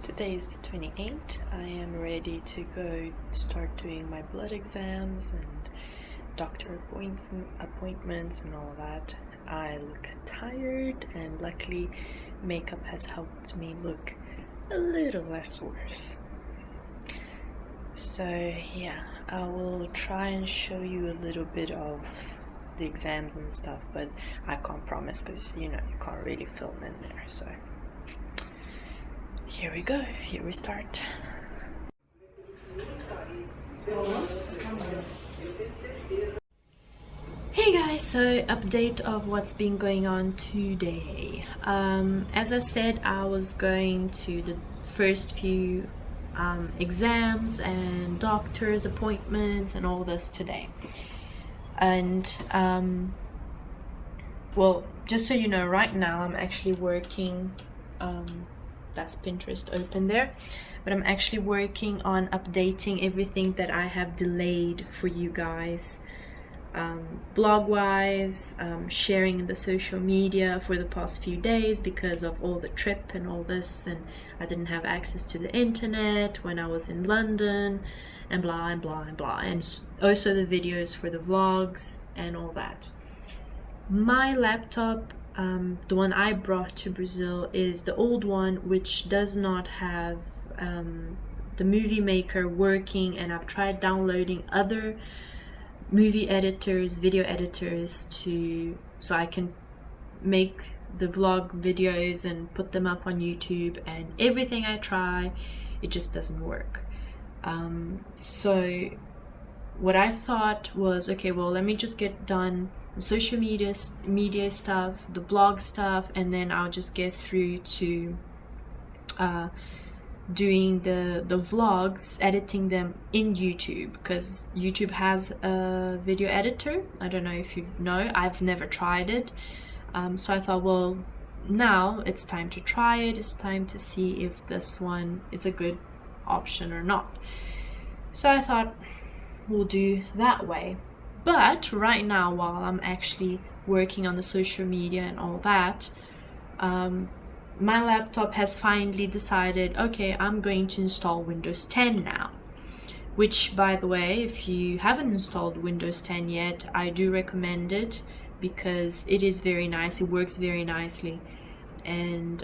Today is the 28th. I am ready to go start doing my blood exams and doctor appointments and all that. I look tired, and luckily makeup has helped me look a little less worse. So yeah, I will try and show you a little bit of the exams and stuff, but I can't promise because you can't really film in there. So here we go, here we start. Hey guys, so update of what's been going on today. As I said, I was going to the first few exams and doctor's appointments and all this today. And well, just so you know, right now I'm actually working, that's Pinterest open there, but I'm actually working on updating everything that I have delayed for you guys, blog wise, sharing in the social media for the past few days because of all the trip and all this, and I didn't have access to the internet when I was in London and blah and blah and blah, and also the videos for the vlogs and all that. My laptop, the one I brought to Brazil, is the old one, which does not have the movie maker working, and I've tried downloading other movie editors, video editors, so I can make the vlog videos and put them up on YouTube, and everything I try, it just doesn't work. So what I thought was, okay, well, let me just get done the social media stuff, the blog stuff, and then I'll just get through to doing the vlogs, editing them in YouTube, because YouTube has a video editor. I don't know if you know, I've never tried it. So I thought, well, now it's time to try it. It's time to see if this one is a good option or not. So I thought we'll do that way. But right now, while I'm actually working on the social media and all that, my laptop has finally decided, okay, I'm going to install Windows 10 now. Which, by the way, if you haven't installed Windows 10 yet, I do recommend it because it is very nice. It works very nicely, and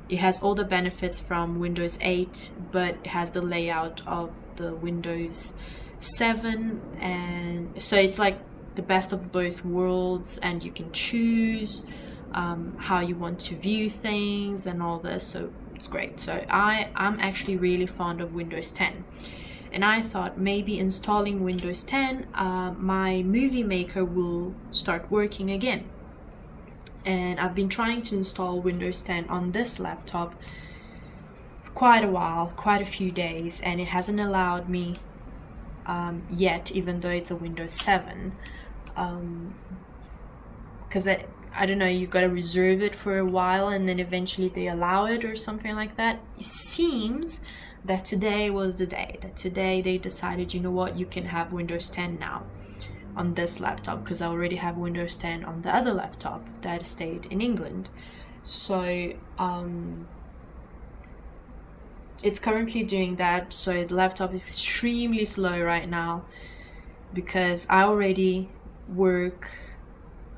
it has all the benefits from Windows 8, but it has the layout of the Windows 7, and so it's like the best of both worlds, and you can choose how you want to view things and all this, so it's great. So I'm actually really fond of Windows 10, and I thought maybe installing Windows 10, my movie maker will start working again. And I've been trying to install Windows 10 on this laptop quite a while, quite a few days, and it hasn't allowed me yet, even though it's a Windows 7, because I don't know, you gotta reserve it for a while and then eventually they allow it or something like that. It seems that today was the day, that today they decided, you know what, you can have Windows 10 now on this laptop, because I already have Windows 10 on the other laptop that stayed in England. So it's currently doing that. So the laptop is extremely slow right now because I already work,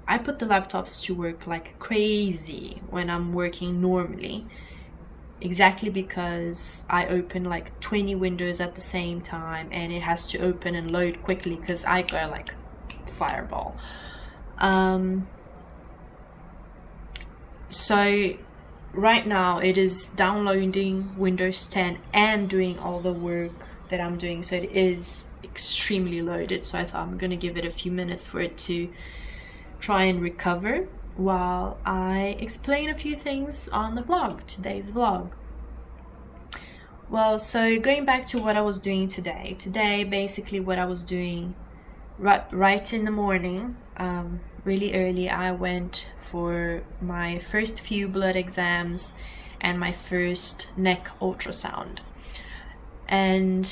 I put the laptops to work like crazy when I'm working normally, exactly because I open like 20 windows at the same time, and it has to open and load quickly because I go like fireball. So right now it is downloading Windows 10 and doing all the work that I'm doing, so it is extremely loaded. So I thought I'm gonna give it a few minutes for it to try and recover while I explain a few things on the vlog, today's vlog. Well, so going back to what I was doing today, basically what I was doing right in the morning, really early, I went for my first few blood exams and my first neck ultrasound, and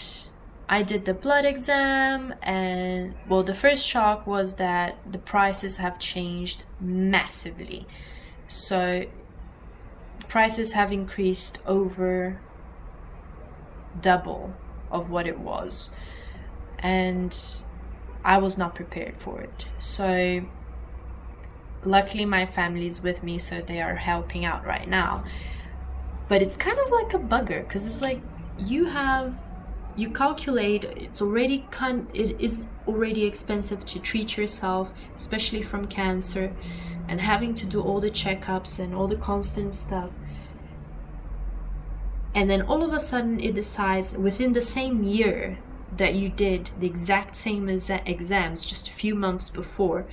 I did the blood exam, and well, the first shock was that the prices have changed massively. So prices have increased over double of what it was, and I was not prepared for it. So luckily my family is with me, so they are helping out right now. But it's kind of like a bugger, because it's like you calculate it is already expensive to treat yourself, especially from cancer, and having to do all the checkups and all the constant stuff. And then all of a sudden it decides within the same year that you did the exact same exams just a few months before,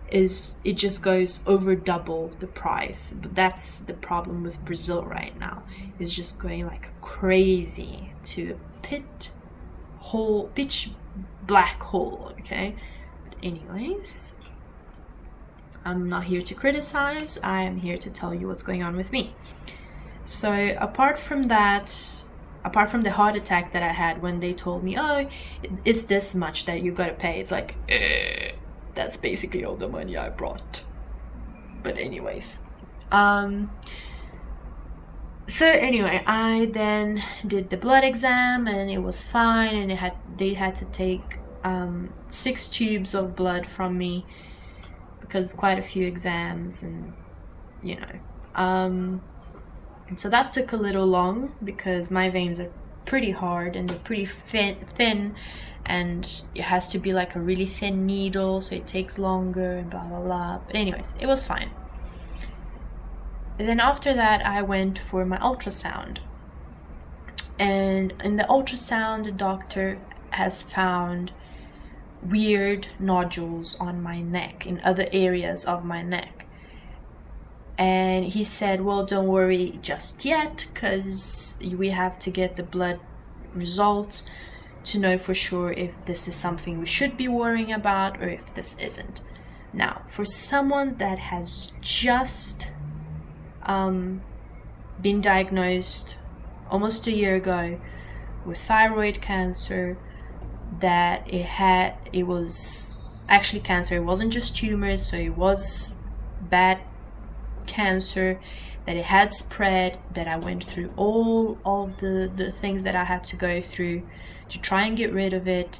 it just goes over double the price. But that's the problem with Brazil right now. It's just going like crazy to a pitch black hole, okay? But anyways, I'm not here to criticize, I am here to tell you what's going on with me. So apart from the heart attack that I had when they told me, oh, it's this much that you gotta pay, it's like, that's basically all the money I brought. But anyways, so anyway, I then did the blood exam and it was fine, and they had to take 6 tubes of blood from me because quite a few exams, and you know, and so that took a little long because my veins are pretty hard and they're pretty thin, and it has to be like a really thin needle, so it takes longer and blah blah blah. But anyways, it was fine. And then after that I went for my ultrasound, and in the ultrasound the doctor has found weird nodules on my neck, in other areas of my neck. And he said, well, don't worry just yet, because we have to get the blood results to know for sure if this is something we should be worrying about or if this isn't. Now, for someone that has just been diagnosed almost a year ago with thyroid cancer, that it was actually cancer, it wasn't just tumors, so it was bad cancer, that it had spread, that I went through all of the things that I had to go through to try and get rid of it,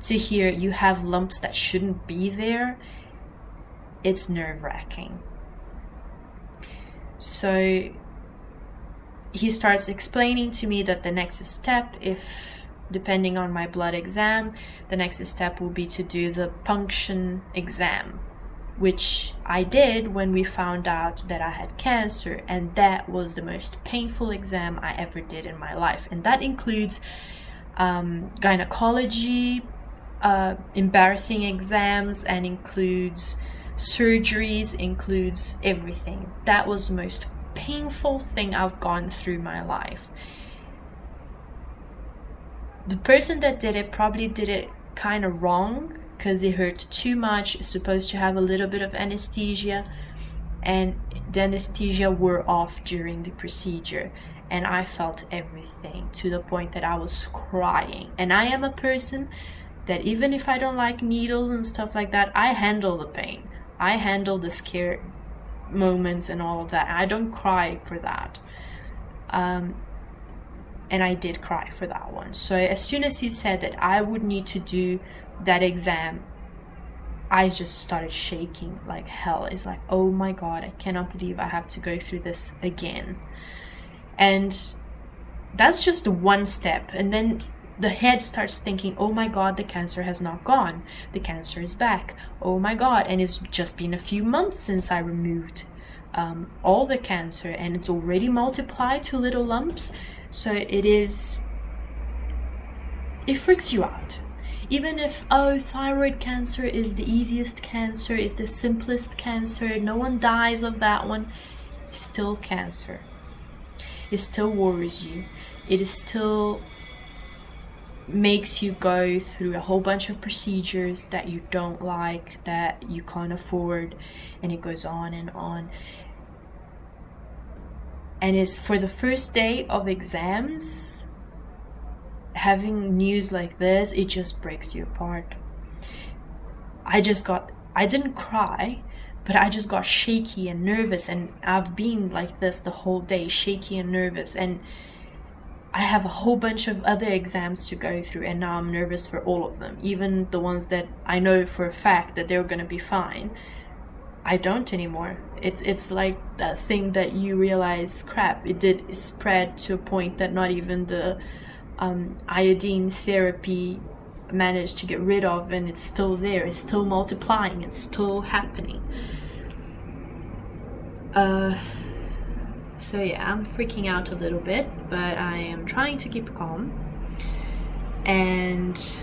to hear you have lumps that shouldn't be there, it's nerve-wracking. So he starts explaining to me that the next step, if depending on my blood exam, the next step will be to do the punction exam, which I did when we found out that I had cancer, and that was the most painful exam I ever did in my life. And that includes gynecology, embarrassing exams, and includes surgeries, includes everything. That was the most painful thing I've gone through my life. The person that did it probably did it kind of wrong, because it hurt too much. It's supposed to have a little bit of anesthesia, and the anesthesia wore off during the procedure, and I felt everything to the point that I was crying. And I am a person that even if I don't like needles and stuff like that, I handle the pain, I handle the scare moments and all of that. I don't cry for that. And I did cry for that one. So as soon as he said that I would need to do that exam, I just started shaking like hell. It's like, oh my god, I cannot believe I have to go through this again. And that's just one step, and then the head starts thinking, oh my god, the cancer has not gone, the cancer is back, oh my god. And it's just been a few months since I removed all the cancer, and it's already multiplied to little lumps. So it freaks you out. Even if, oh, thyroid cancer is the easiest cancer, is the simplest cancer, no one dies of that one, it's still cancer. It still worries you. It is still makes you go through a whole bunch of procedures that you don't like, that you can't afford, and it goes on and on. And it's for the first day of exams, having news like this, it just breaks you apart. I didn't cry, but I just got shaky and nervous, and I've been like this the whole day, shaky and nervous. And I have a whole bunch of other exams to go through, and now I'm nervous for all of them, even the ones that I know for a fact that they're gonna be fine. I don't anymore. It's like that thing that you realize, crap, it did spread to a point that not even the iodine therapy managed to get rid of, and it's still there. It's still multiplying. It's still happening. So yeah, I'm freaking out a little bit, but I am trying to keep calm. And so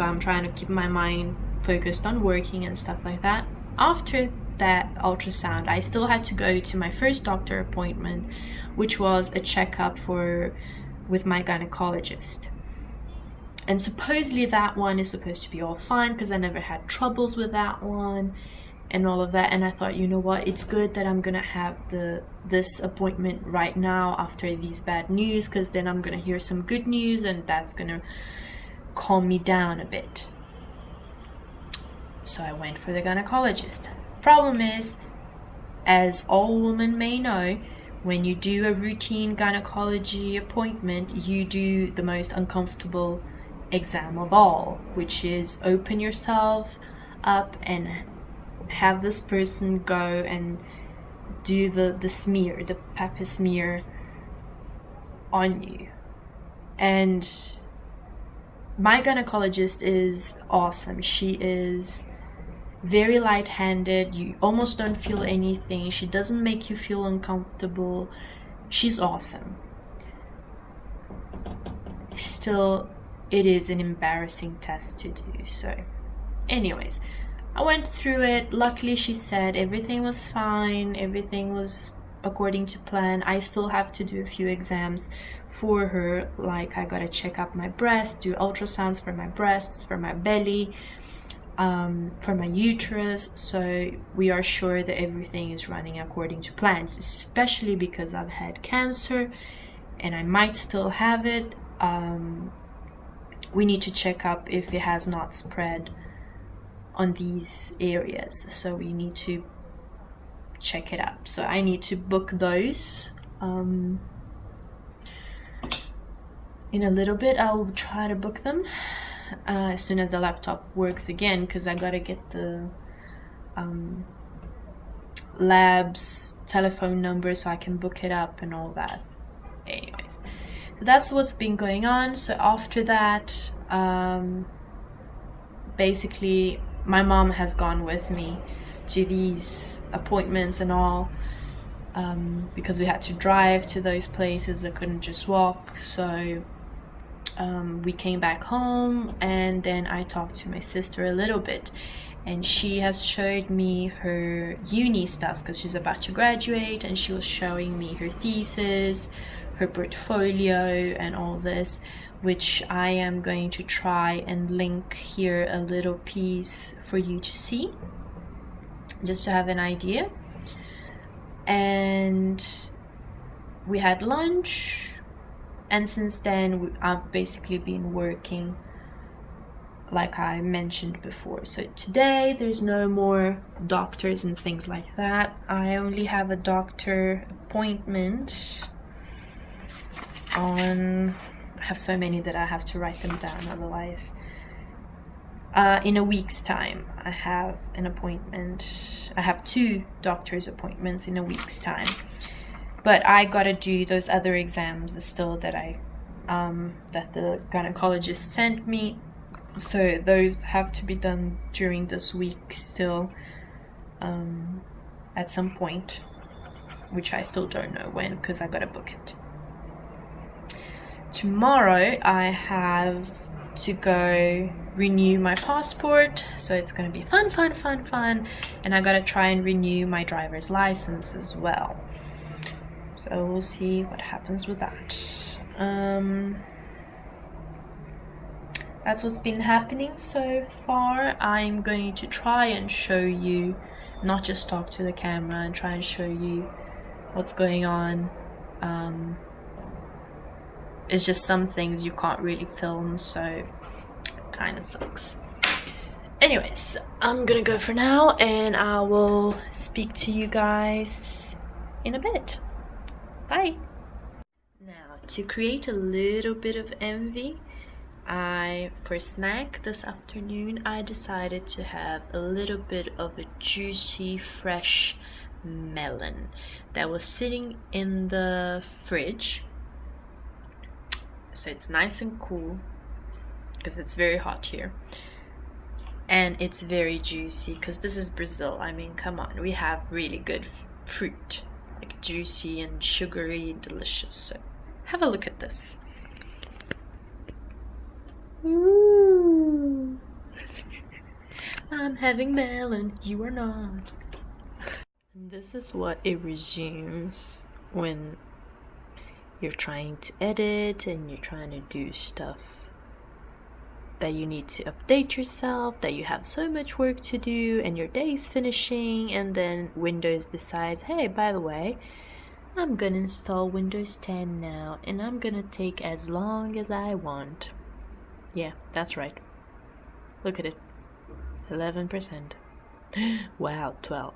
I'm trying to keep my mind focused on working and stuff like that. After that ultrasound, I still had to go to my first doctor appointment, which was a checkup with my gynecologist. And supposedly that one is supposed to be all fine because I never had troubles with that one and all of that. And I thought, you know what, it's good that I'm gonna have this appointment right now after these bad news, because then I'm gonna hear some good news and that's gonna calm me down a bit. So I went for the gynecologist. Problem is, as all women may know, when you do a routine gynecology appointment, you do the most uncomfortable exam of all, which is open yourself up and have this person go and do the smear, the pap smear on you. And my gynecologist is awesome. She is very light-handed. You almost don't feel anything. She doesn't make you feel uncomfortable. She's awesome. Still, it is an embarrassing test to do. So anyways, I went through it. Luckily, she said everything was fine, everything was according to plan. I still have to do a few exams for her, like I gotta check up my breast, do ultrasounds for my breasts, for my belly, for my uterus, so we are sure that everything is running according to plans, especially because I've had cancer and I might still have it. We need to check up if it has not spread on these areas, so we need to check it up. So I need to book those. In a little bit I'll try to book them as soon as the laptop works again, because I gotta get the lab's telephone number so I can book it up and all that. Anyways, so that's what's been going on. So after that, basically my mom has gone with me to these appointments and all, because we had to drive to those places. I couldn't just walk. So we came back home, and then I talked to my sister a little bit, and she has showed me her uni stuff because she's about to graduate, and she was showing me her thesis, her portfolio and all this, which I am going to try and link here a little piece for you to see, just to have an idea. And we had lunch, and since then I've basically been working like I mentioned before. So today there's no more doctors and things like that. I only have a doctor appointment on, I have so many that I have to write them down otherwise. In a week's time I have an appointment. I have 2 doctor's appointments in a week's time, but I gotta do those other exams still that that the gynecologist sent me. So those have to be done during this week still, at some point, which I still don't know when because I gotta book it. Tomorrow I have to go renew my passport, so it's gonna be fun, and I gotta try and renew my driver's license as well. So we'll see what happens with that. That's what's been happening so far. I'm going to try and show you, not just talk to the camera, and try and show you what's going on. It's just some things you can't really film, so kind of sucks. Anyways, I'm gonna go for now, and I will speak to you guys in a bit. Bye! Now, to create a little bit of envy, for snack this afternoon, I decided to have a little bit of a juicy, fresh melon that was sitting in the fridge. So it's nice and cool because it's very hot here. And it's very juicy because this is Brazil. I mean, come on, we have really good fruit, like juicy and sugary and delicious. So have a look at this. Ooh. I'm having melon, you are not. And this is what it resumes when you're trying to edit and you're trying to do stuff that you need to update yourself, that you have so much work to do and your day is finishing, and then Windows decides, hey, by the way, I'm gonna install Windows 10 now and I'm gonna take as long as I want. Yeah, that's right. Look at it. 11%. Wow, 12.